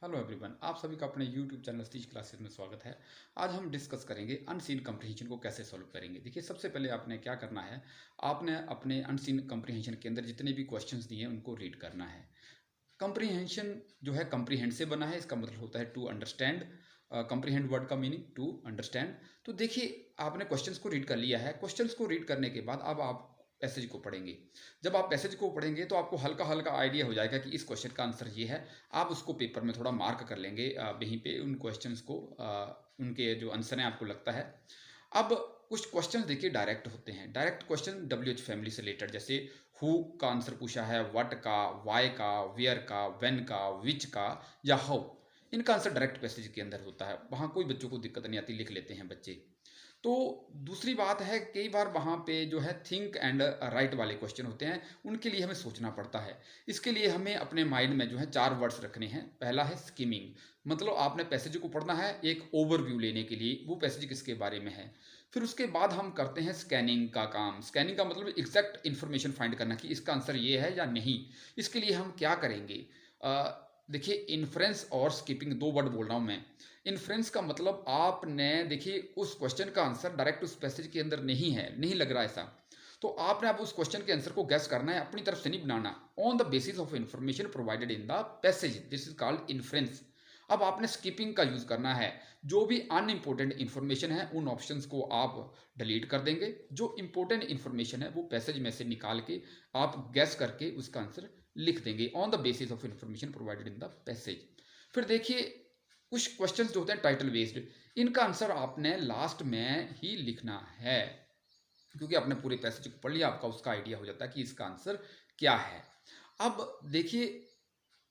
Hello everyone, आप सभी का अपने यूट्यूब चैनल तीज क्लासेस में स्वागत है। आज हम डिस्कस करेंगे अनसीन कम्प्रीहेंशन को कैसे सॉल्व करेंगे। देखिए, सबसे पहले आपने क्या करना है, आपने अपने अनसीन कम्प्रीहेंशन के अंदर जितने भी क्वेश्चंस दिए हैं उनको रीड करना है। कम्प्रीहेंशन जो है कम्प्रीहेंड से बना है, इसका मतलब होता है टू अंडरस्टैंड। कम्प्रीहेंड वर्ड का मीनिंग टू अंडरस्टैंड। तो देखिए, आपने क्वेश्चंस को रीड कर लिया है। क्वेश्चंस को रीड करने के बाद अब आप पैसेज को पढ़ेंगे। जब आप पैसेज को पढ़ेंगे तो आपको हल्का हल्का आइडिया हो जाएगा कि इस क्वेश्चन का आंसर ये है। आप उसको पेपर में थोड़ा मार्क कर लेंगे, वहीं पे उन क्वेश्चंस को, उनके जो आंसर हैं आपको लगता है। अब कुछ क्वेश्चंस देखिए डायरेक्ट होते हैं। Direct question W H family से रिलेटेड, जैसे हु का आंसर पूछा है, व्हाट का, वाई का, वेयर का, व्हेन का, विच का या हाउ। इनका आंसर डायरेक्ट पैसेज के अंदर होता है, वहाँ कोई बच्चों को दिक्कत नहीं आती, लिख लेते हैं बच्चे। तो दूसरी बात है, कई बार वहाँ पे जो है थिंक एंड राइट वाले क्वेश्चन होते हैं, उनके लिए हमें सोचना पड़ता है। इसके लिए हमें अपने माइंड में जो है 4 वर्ड्स रखने हैं। पहला है स्किमिंग, मतलब आपने पैसेज को पढ़ना है एक ओवरव्यू लेने के लिए, वो पैसेज किसके बारे में है। फिर उसके बाद हम करते हैं स्कैनिंग का काम। स्कैनिंग का मतलब एग्जैक्ट इन्फॉर्मेशन फाइंड करना कि इसका आंसर ये है या नहीं। इसके लिए हम क्या करेंगे, देखिए इन्फ्रेंस और स्किपिंग, दो वर्ड बोल रहा हूँ मैं। इन्फ्रेंस का मतलब आपने देखिए उस क्वेश्चन का आंसर डायरेक्ट उस पैसेज के अंदर नहीं है, नहीं लग रहा ऐसा, तो आपने अब उस क्वेश्चन के आंसर को गैस करना है, अपनी तरफ से नहीं बनाना। On the basis of information provided in the passage, this is called inference. अब आपने स्किपिंग का यूज करना है। जो भी अनइम्पोर्टेंट इन्फॉर्मेशन है उन ऑप्शंस को आप डिलीट कर देंगे। जो इंपॉर्टेंट इन्फॉर्मेशन है वो पैसेज में से निकाल के आप गैस करके उसका आंसर लिख देंगे on the basis of information provided in the passage. फिर देखिए, कुछ क्वेश्चंस जो होते हैं टाइटल बेस्ड, इनका आंसर आपने लास्ट में ही लिखना है, क्योंकि आपने पूरे पैसेज को पढ़ लिया, आपका उसका आइडिया हो जाता है कि इसका आंसर क्या है। अब देखिए,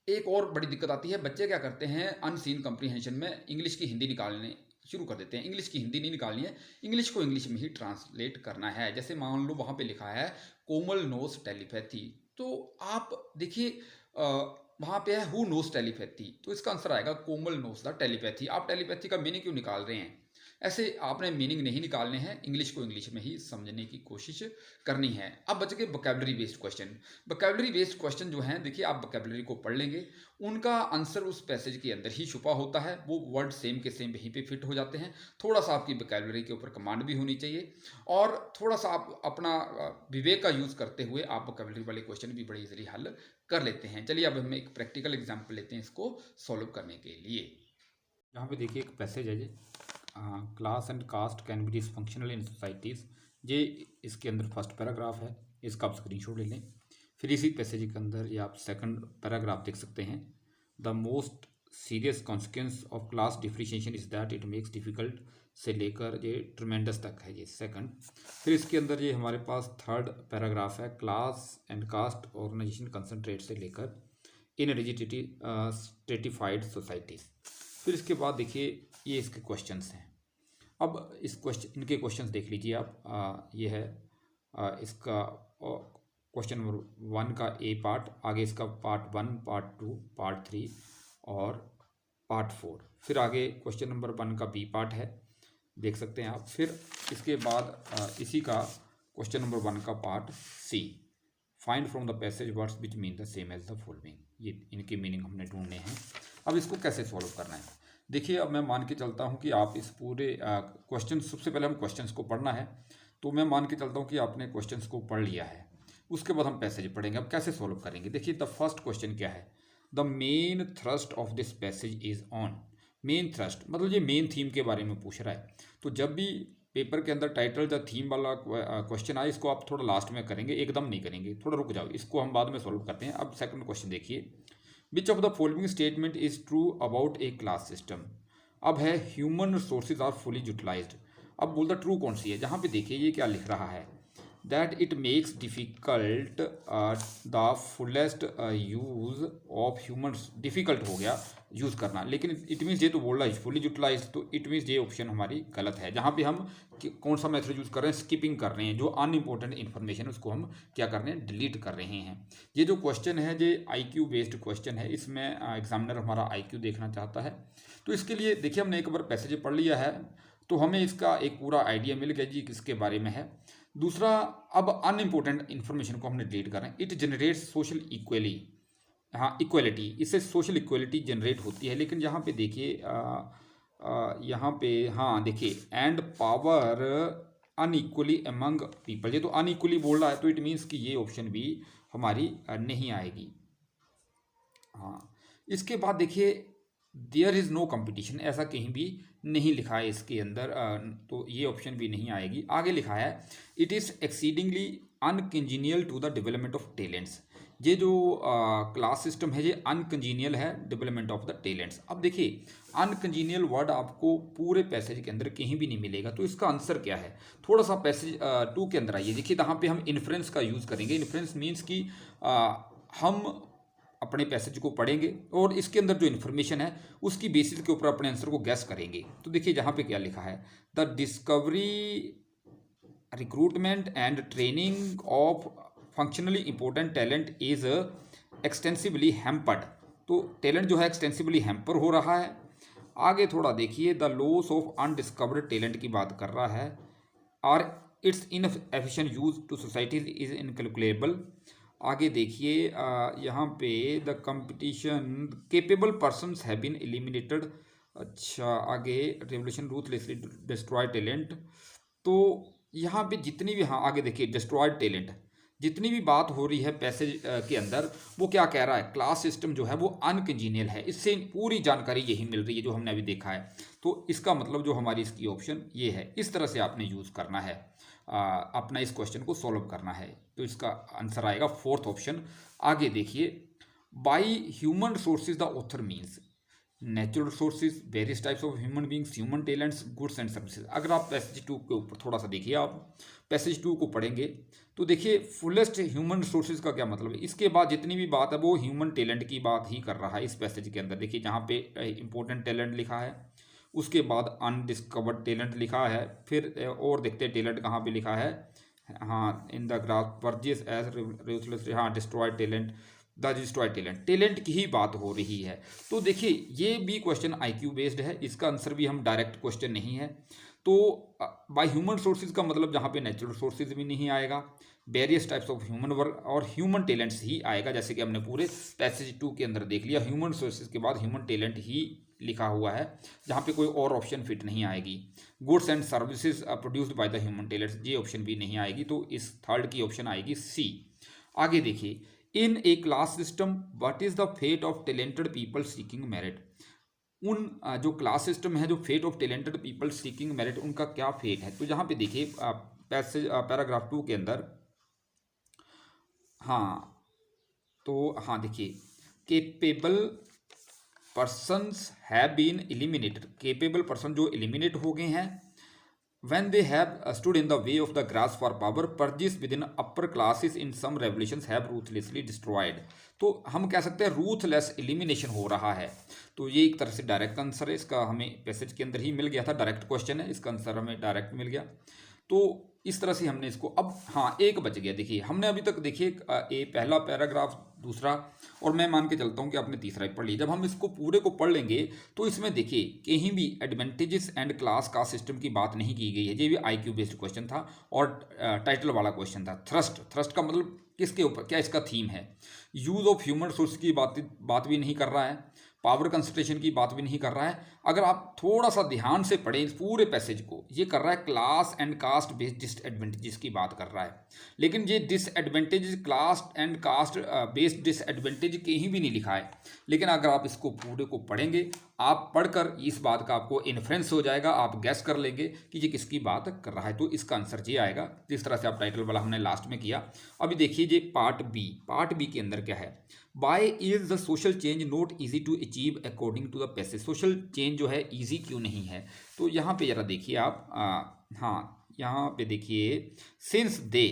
एक और बड़ी दिक्कत आती है, बच्चे क्या करते हैं अनसीन कम्प्रीहेंशन में इंग्लिश की हिंदी निकालने शुरू कर देते हैं। इंग्लिश की हिंदी नहीं निकालनी है, इंग्लिश को इंग्लिश में ही ट्रांसलेट करना है। जैसे मान लो वहाँ पे लिखा है कोमल नोस टेलीपैथी, तो आप देखिए वहाँ पे है हु नोस टेलीपैथी, तो इसका आंसर आएगा कोमल नोस द टेलीपैथी। आप टेलीपैथी का मीनिंग क्यों निकाल रहे हैं? ऐसे आपने मीनिंग नहीं निकालने हैं, इंग्लिश को इंग्लिश में ही समझने की कोशिश करनी है। अब बच गए vocabulary based question. Vocabulary based question जो हैं, देखिए आप वोकैबुलरी को पढ़ लेंगे, उनका आंसर उस पैसेज के अंदर ही छुपा होता है। वो वर्ड सेम के सेम यहीं पे फिट हो जाते हैं। थोड़ा सा आपकी वोकैबुलरी के ऊपर कमांड भी होनी चाहिए, और थोड़ा सा आप अपना विवेक का यूज़ करते हुए आप वोकैबुलरी वाले क्वेश्चन भी बड़ी इजीली हल कर लेते हैं। चलिए अब हम एक प्रैक्टिकल एग्जाम्पल लेते हैं इसको सॉल्व करने के लिए। यहाँ पे देखिए एक पैसेज है जी, class and caste can be dysfunctional in societies. ये इसके अंदर फर्स्ट पैराग्राफ है, इसका आप स्क्रीनशॉट ले लें। फिर इसी पैसेज के अंदर ये आप सेकंड पैराग्राफ देख सकते हैं। The most serious consequence of class differentiation is that it makes difficult, से लेकर ये ट्रमेंडस तक है ये सेकंड। फिर इसके अंदर ये हमारे पास थर्ड पैराग्राफ है, class and caste organisation concentrate से लेकर इन स्ट्रेटिफाइड सोसाइटीज़। फिर इसके बाद देखिए ये इसके क्वेश्चंस हैं। अब इस क्वेश्चन, इनके क्वेश्चंस देख लीजिए आप। ये है इसका क्वेश्चन नंबर 1 का ए पार्ट, आगे इसका पार्ट 1, पार्ट 2, पार्ट 3 और पार्ट 4। फिर आगे क्वेश्चन नंबर 1 का बी पार्ट है, देख सकते हैं आप। फिर इसके बाद इसी का क्वेश्चन नंबर 1 का part C, find from the passage words which mean the same as the following. ये इनके मीनिंग हमने ढूंढने हैं। अब इसको कैसे सॉल्व करना है, देखिए अब मैं मान के चलता हूँ कि आप इस पूरे क्वेश्चन, सबसे पहले हम क्वेश्चंस को पढ़ना है, तो मैं मान के चलता हूँ कि आपने क्वेश्चंस को पढ़ लिया है। उसके बाद हम पैसेज पढ़ेंगे। अब कैसे सॉल्व करेंगे, देखिए द फर्स्ट क्वेश्चन क्या है, the main thrust of this passage is on. Main thrust मतलब ये मेन थीम के बारे में पूछ रहा है। तो जब भी पेपर के अंदर टाइटल या थीम वाला क्वेश्चन आए, इसको आप थोड़ा लास्ट में करेंगे, एकदम नहीं करेंगे, थोड़ा रुक जाओ, इसको हम बाद में सॉल्व करते हैं। अब सेकंड क्वेश्चन देखिए, which of the following statement is true about a class system. अब है human resources are fully utilised. अब बोलता ट्रू कौन सी है, जहाँ पे देखिए ये क्या लिख रहा है, that it makes difficult the fullest use of humans. Difficult हो गया यूज़ करना, लेकिन इट मीन्स ये तो बोल रहा है फुली यूटिलाइज, तो इट मीन्स ये ऑप्शन हमारी गलत है। जहाँ पे हम कौन सा मेथड यूज़ कर रहे हैं, स्किपिंग कर रहे हैं, जो अनइम्पोर्टेंट इन्फॉर्मेशन है उसको हम क्या कर रहे हैं, डिलीट कर रहे हैं। ये जो क्वेश्चन है ये IQ बेस्ड क्वेश्चन है, इसमें एग्जामिनर हमारा IQ देखना चाहता है। तो इसके लिए देखिए हमने एक बार पैसेज पढ़ लिया है, तो हमें इसका एक पूरा आइडिया मिल गया जी किसके बारे में है। दूसरा, अब अनइम्पोर्टेंट इन्फॉर्मेशन को हमने डिलीट कर रहे हैं। इट जनरेट्स सोशल इक्वली, हाँ इक्वलिटी, इससे सोशल इक्वलिटी जनरेट होती है। लेकिन यहाँ पे देखिए यहाँ पे हाँ देखिए and power unequally among people, ये तो अनइक्वली बोल रहा है, तो इट मीन्स कि ये ऑप्शन भी हमारी नहीं आएगी। हाँ इसके बाद देखिए देयर इज़ नो कंपटीशन, ऐसा कहीं भी नहीं लिखा है इसके अंदर, तो ये ऑप्शन भी नहीं आएगी। आगे लिखा है it is exceedingly uncongenial to the development of talents, ये जो क्लास सिस्टम है ये अनकंजीनियल है डेवलपमेंट ऑफ द टैलेंट्स। अब देखिए अनकंजीनियल वर्ड आपको पूरे पैसेज के अंदर कहीं भी नहीं मिलेगा, तो इसका आंसर क्या है? थोड़ा सा पैसेज 2 के अंदर आइए, देखिए यहाँ पे हम इन्फ्रेंस का यूज़ करेंगे। इन्फ्रेंस मीन्स कि हम अपने पैसेज को पढ़ेंगे और इसके अंदर जो इन्फॉर्मेशन है उसकी बेसिस के ऊपर अपने आंसर को गैस करेंगे। तो देखिए यहाँ पे क्या लिखा है, the discovery recruitment and training of functionally important talent is extensively hampered, तो टैलेंट जो है एक्सटेंसिवली हैम्पर हो रहा है। आगे थोड़ा देखिए the loss of undiscovered talent की बात कर रहा है, और it's inefficient use to society is incalculable. आगे देखिए यहाँ पे the competition capable persons have been eliminated. अच्छा आगे रेवोल्यूशन रूथलेसली डिस्ट्रॉय टैलेंट, तो यहाँ पे जितनी भी, हाँ आगे देखिए डिस्ट्रॉयड टैलेंट, जितनी भी बात हो रही है पैसेज के अंदर वो क्या कह रहा है, क्लास सिस्टम जो है वो अनकंजीनियल है, इससे पूरी जानकारी यही मिल रही है जो हमने अभी देखा है। तो इसका मतलब जो हमारी इसकी ऑप्शन ये है, इस तरह से आपने यूज़ करना है, अपना इस क्वेश्चन को सॉल्व करना है। तो इसका आंसर आएगा 4th ऑप्शन। आगे देखिए by human resources the author means natural resources, various types of human beings, human talents, goods and services. अगर आप पैसेज 2 के ऊपर थोड़ा सा देखिए, आप पैसेज 2 को पढ़ेंगे तो देखिए फुलेस्ट ह्यूमन रिसोर्सेज का क्या मतलब है। इसके बाद जितनी भी बात है वो ह्यूमन टैलेंट की बात ही कर रहा है इस पैसेज के अंदर। देखिए जहाँ पे इंपॉर्टेंट टैलेंट लिखा है, उसके बाद अनडिस्कवर्ड टैलेंट लिखा है, फिर और देखते हैं टैलेंट कहाँ पे लिखा है, हाँ in the graph purchase age, हाँ destroyed talent, the destroyed talent, talent की ही बात हो रही है। तो देखिए ये भी क्वेश्चन आईक्यू बेस्ड है, इसका आंसर भी हम डायरेक्ट क्वेश्चन नहीं है। तो बाय ह्यूमन सोर्सेज का मतलब जहाँ पे नेचुरल सोर्सेज भी नहीं आएगा, various types of human work और ह्यूमन टैलेंट्स ही आएगा, जैसे कि हमने पूरे पैसेज 2 के अंदर देख लिया। ह्यूमन सोर्सेज के बाद ह्यूमन टैलेंट ही लिखा हुआ है, जहाँ पे कोई और ऑप्शन फिट नहीं आएगी। Goods and services produced by the human talents, ये ऑप्शन भी नहीं आएगी, तो इस थर्ड की ऑप्शन आएगी सी। आगे देखिए in a class system what is the fate of talented people seeking merit, उन जो क्लास सिस्टम है, जो fate of talented people seeking merit, उनका क्या फेट है। तो यहाँ पे देखिए पैसेज पैराग्राफ 2 के अंदर, हाँ तो हाँ देखिए capable persons have been eliminated, capable person जो एलिमिनेट हो गए हैं, when they have stood in the way of the grasp for power, purges within upper classes in some revolutions have ruthlessly destroyed। तो हम कह सकते हैं रूथलेस एलिमिनेशन हो रहा है। तो ये एक तरह से डायरेक्ट आंसर है, इसका हमें पैसेज के अंदर ही मिल गया था, डायरेक्ट क्वेश्चन है, इसका आंसर हमें डायरेक्ट मिल गया। तो इस तरह से हमने इसको, अब हाँ एक बच गया। देखिए हमने अभी तक देखिए पहला पैराग्राफ, दूसरा, और मैं मान के चलता हूँ कि आपने तीसरा ही पढ़ लिया। जब हम इसको पूरे को पढ़ लेंगे तो इसमें देखिए कहीं भी एडवांटेजेस एंड क्लास का सिस्टम की बात नहीं की गई है। ये भी आईक्यू बेस्ड क्वेश्चन था और टाइटल वाला क्वेश्चन था। थ्रस्ट का मतलब किसके ऊपर, क्या इसका थीम है। यूज ऑफ ह्यूमन रिसोर्स की बात भी नहीं कर रहा है, पावर कंसंट्रेशन की बात भी नहीं कर रहा है। अगर आप थोड़ा सा ध्यान से पढ़ें इस पूरे पैसेज को, ये कर रहा है class and caste based disadvantages की बात कर रहा है। लेकिन ये disadvantage, class and caste based disadvantage कहीं भी नहीं लिखा है। लेकिन अगर आप इसको पूरे को पढ़ेंगे, आप पढ़कर इस बात का आपको इन्फ्रेंस हो जाएगा, आप गैस कर लेंगे कि ये किसकी बात कर रहा है। तो इसका आंसर ये आएगा, जिस तरह से आप टाइटल वाला हमने लास्ट में किया। अभी देखिए ये पार्ट बी के अंदर क्या है, why is the social change not easy to achieve according to the passage. Social change जो है ईजी क्यों नहीं है, तो यहाँ पे जरा देखिए आप, हाँ यहाँ पे देखिए since they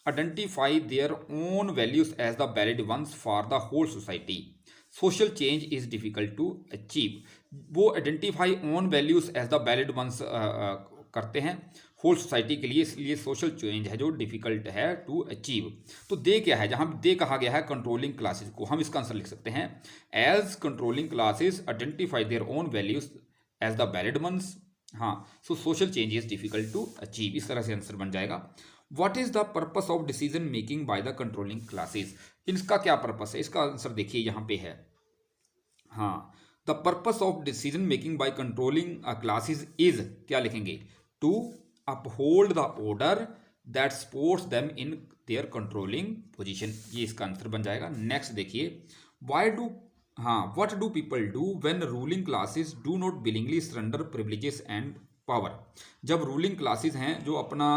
identify their own values as the valid ones for the whole society, social change is difficult to achieve. वो identify own values as the valid ones करते हैं होल सोसाइटी के लिए, इसलिए सोशल चेंज है जो difficult है to achieve. तो दे क्या है, जहाँ दे कहा गया है कंट्रोलिंग क्लासेस को, हम इसका आंसर लिख सकते हैं as controlling classes identify their own values as the valid ones. हाँ so social change is difficult to achieve, इस तरह से आंसर बन जाएगा। What is the purpose of decision making by the controlling classes, इसका क्या पर्पस है, इसका आंसर देखिए यहाँ पे है, हाँ, the purpose of decision making by controlling classes is, क्या लिखेंगे, to uphold the order that supports them in their controlling position, ये इसका आंसर बन जाएगा। नेक्स्ट देखिए, व्हाई डू, हाँ, what do people do when ruling classes do not willingly surrender privileges and power, जब ruling classes हैं जो अपना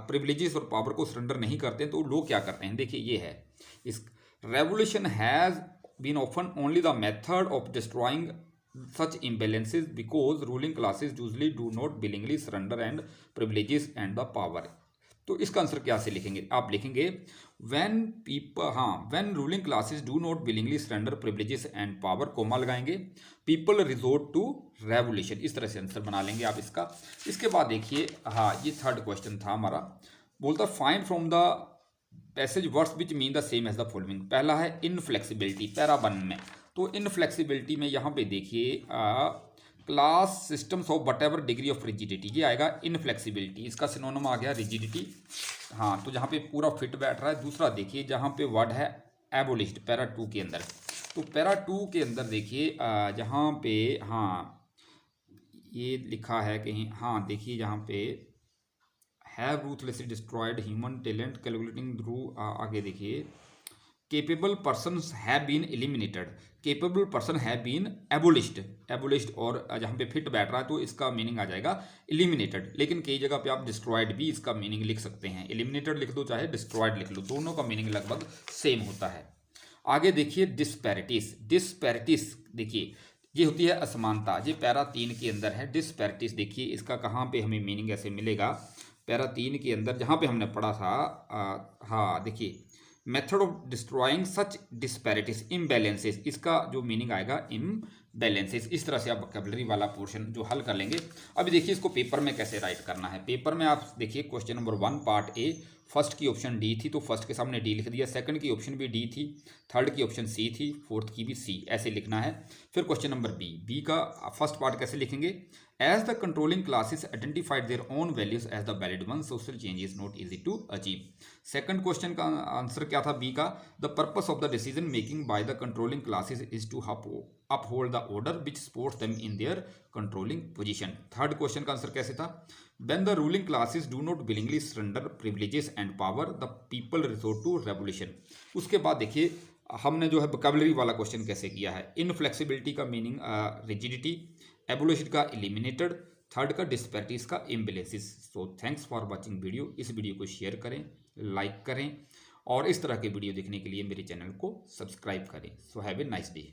प्रिविलेजेस और पावर को सरेंडर नहीं करते तो लोग क्या करते हैं, देखिए ये है, इस revolution has been often only the method of destroying such imbalances because ruling classes usually do not willingly surrender and privileges and the power, तो इसका आंसर क्या से लिखेंगे, आप लिखेंगे when people, हाँ, when ruling classes do not willingly surrender privileges and power, comma लगाएंगे, people resort to revolution, इस तरह से आंसर बना लेंगे आप इसका। इसके बाद देखिए, हाँ, ये थर्ड क्वेश्चन था हमारा, बोलता find from the passage words which mean the same as the following, पहला है इनफ्लेक्सिबिलिटी, पैरा 1 में, तो इनफ्लेक्सिबिलिटी में यहाँ पे देखिए class systems of what ever degree of rigidity, ये आएगा इनफ्लेक्सिबिलिटी, इसका सिनोनिम आ गया रिजिडिटी, हाँ, तो जहाँ पे पूरा फिट बैठ रहा है। दूसरा देखिए जहाँ पे वर्ड है एबोलिश्ड, पैरा 2 के अंदर, तो पैरा 2 के अंदर देखिए जहाँ पे, हाँ, ये लिखा है कहीं, हाँ, देखिए जहाँ पे have ruthlessly destroyed human talent calculating through, आगे देखिए capable persons have been eliminated, capable person have been abolished, abolished, और जहाँ पे फिट बैठ रहा है तो इसका मीनिंग आ जाएगा eliminated, लेकिन कई जगह पे आप destroyed भी इसका मीनिंग लिख सकते हैं, eliminated लिख दो चाहे destroyed लिख लो, दोनों का मीनिंग लगभग सेम होता है। आगे देखिए डिस्पैरिटीज, डिस्पैरिटीज देखिए ये होती है असमानता, ये पैरा 3 के अंदर है। डिस्पैरिटीज देखिए इसका कहाँ पे हमें मीनिंग ऐसे मिलेगा, पैरा 3 के अंदर जहाँ पे हमने पढ़ा था, हाँ देखिए method of destroying such disparities imbalances, इसका जो मीनिंग आएगा इम्बैलेंसेस, इस तरह से आप वोकैबुलरी वाला पोर्शन जो हल कर लेंगे। अभी देखिए इसको पेपर में कैसे राइट करना है, पेपर में आप देखिए question number 1 part A, first की ऑप्शन डी थी तो फर्स्ट के सामने डी लिख दिया, सेकंड की ऑप्शन भी डी थी, थर्ड की ऑप्शन सी थी, फोर्थ की भी सी, ऐसे लिखना है। फिर क्वेश्चन नंबर बी, बी का फर्स्ट पार्ट कैसे लिखेंगे, as the controlling classes identified their own values as the valid one, social change is not easy to achieve. Second question का आंसर क्या था बी का, the purpose of the decision making by the controlling classes is to uphold the order which supports them in their controlling position। Third question का answer कैसे था, when the ruling classes do not willingly surrender privileges and power the people resort to revolution। उसके बाद देखिए हमने जो है vocabulary वाला क्वेश्चन कैसे किया है, इनफ्लेक्सिबिलिटी का मीनिंग रिजिडिटी, एबोलिशन का एलिमिनेटेड, थर्ड का डिस्पैरिटीज का imbalances. So thanks for watching video, इस वीडियो को शेयर करें, लाइक करें और इस तरह के वीडियो देखने के लिए मेरे चैनल को सब्सक्राइब करें। So have a nice day.